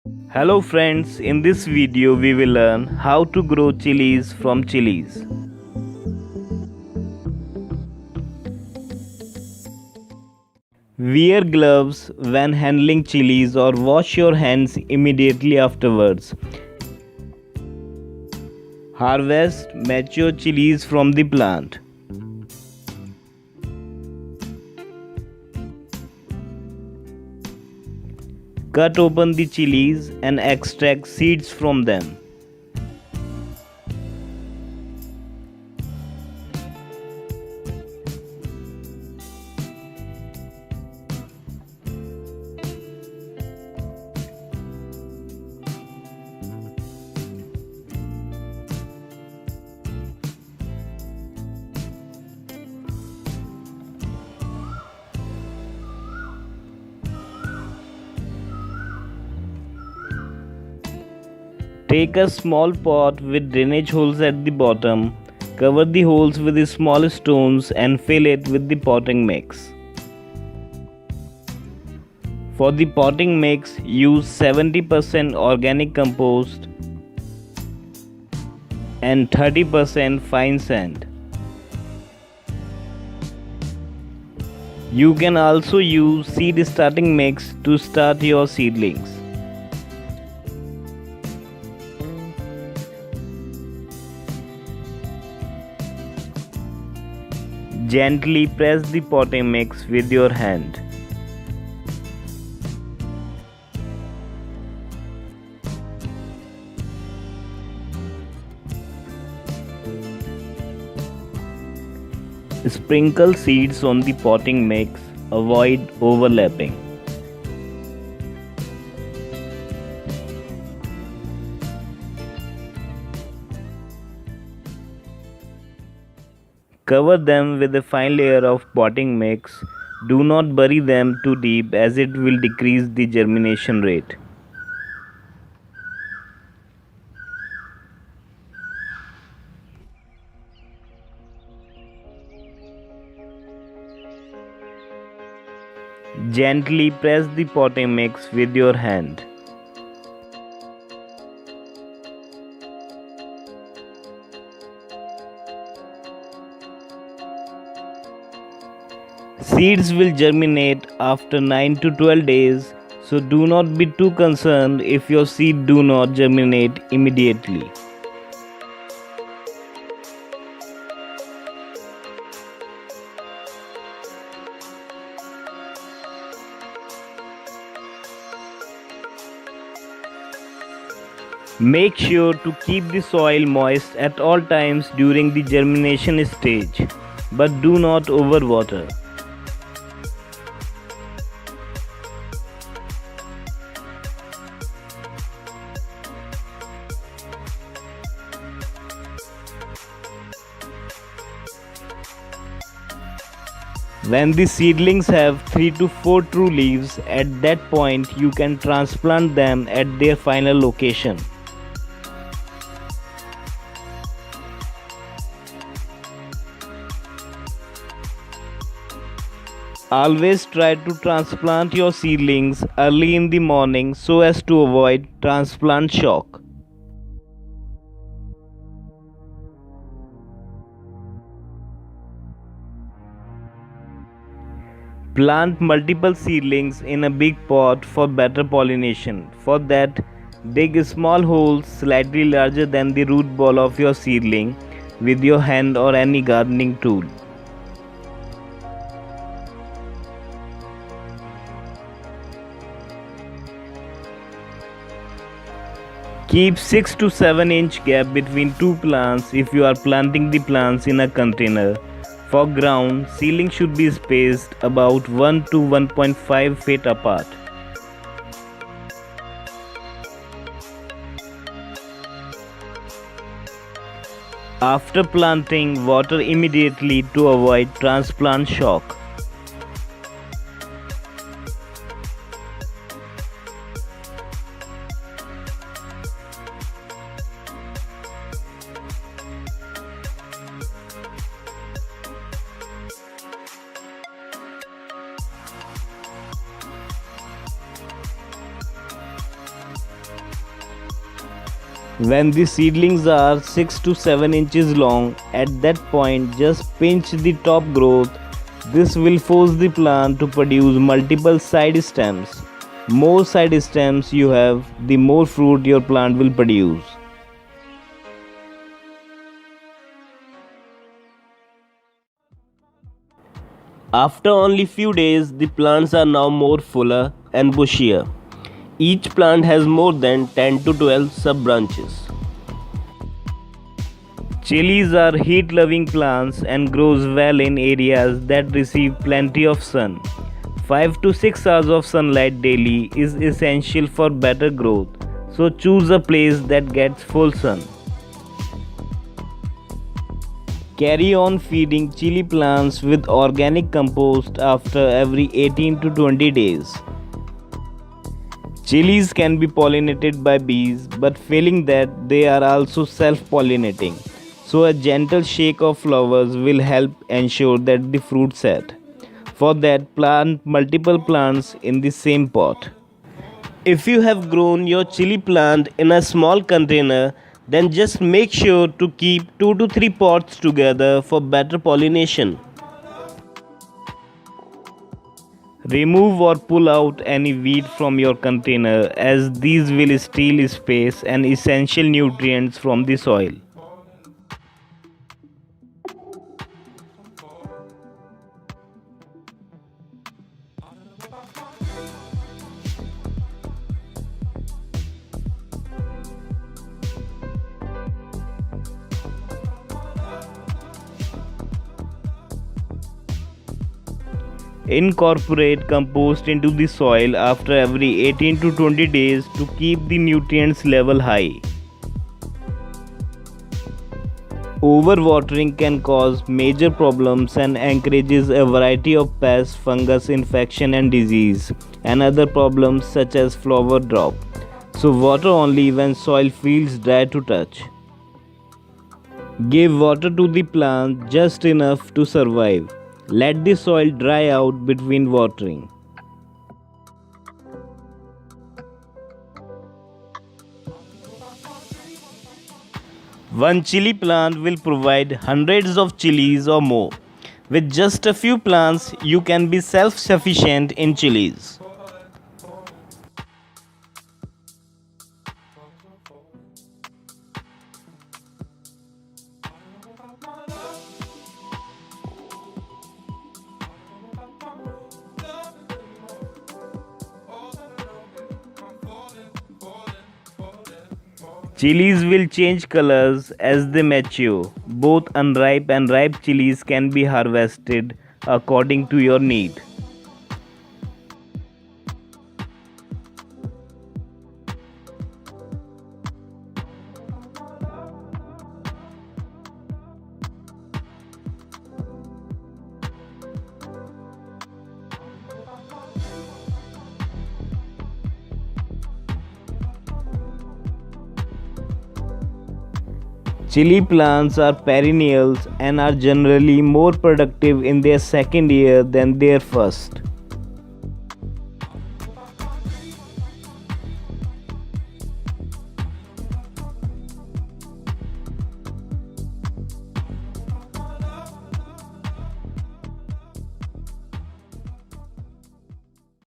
Hello friends, in this video we will learn how to grow chilies from chilies. Wear gloves when handling chilies or wash your hands immediately afterwards. Harvest mature chilies from the plant. Cut open the chilies and extract seeds from them. Take a small pot with drainage holes at the bottom, cover the holes with small stones and fill it with the potting mix. For the potting mix, use 70% organic compost and 30% fine sand. You can also use seed starting mix to start your seedlings. Gently press the potting mix with your hand. Sprinkle seeds on the potting mix, avoid overlapping. Cover them with a fine layer of potting mix. Do not bury them too deep as it will decrease the germination rate. Gently press the potting mix with your hand. Seeds will germinate after 9 to 12 days, so do not be too concerned if your seed do not germinate immediately. Make sure to keep the soil moist at all times during the germination stage, but do not overwater. When the seedlings have 3 to 4 true leaves, at that point you can transplant them at their final location. Always try to transplant your seedlings early in the morning so as to avoid transplant shock. Plant multiple seedlings in a big pot for better pollination. For that, dig small holes slightly larger than the root ball of your seedling with your hand or any gardening tool. Keep 6 to 7 inch gap between two plants if you are planting the plants in a container. For ground, seedlings should be spaced about 1 to 1.5 feet apart. After planting, water immediately to avoid transplant shock. When the seedlings are 6 to 7 inches long, at that point just pinch the top growth. This will force the plant to produce multiple side stems. More side stems you have, the more fruit your plant will produce. After only few days, the plants are now more fuller and bushier. Each plant has more than 10 to 12 sub branches. Chilies are heat-loving plants and grows well in areas that receive plenty of sun. 5 to 6 hours of sunlight daily is essential for better growth, so choose a place that gets full sun. Carry on feeding chili plants with organic compost after every 18 to 20 days. Chilies can be pollinated by bees, but failing that, they are also self-pollinating. So a gentle shake of flowers will help ensure that the fruit set. For that, plant multiple plants in the same pot. If you have grown your chili plant in a small container, then just make sure to keep 2 to 3 pots together for better pollination. Remove or pull out any weed from your container, as these will steal space and essential nutrients from the soil. Incorporate compost into the soil after every 18 to 20 days to keep the nutrients level high. Overwatering can cause major problems and encourages a variety of pests, fungus infection and disease, and other problems such as flower drop. So water only when soil feels dry to touch. Give water to the plant just enough to survive. Let the soil dry out between watering. One chili plant will provide hundreds of chilies or more. With just a few plants, you can be self-sufficient in chilies. Chilies will change colors as they mature. Both unripe and ripe chilies can be harvested according to your need. Chili plants are perennials and are generally more productive in their second year than their first.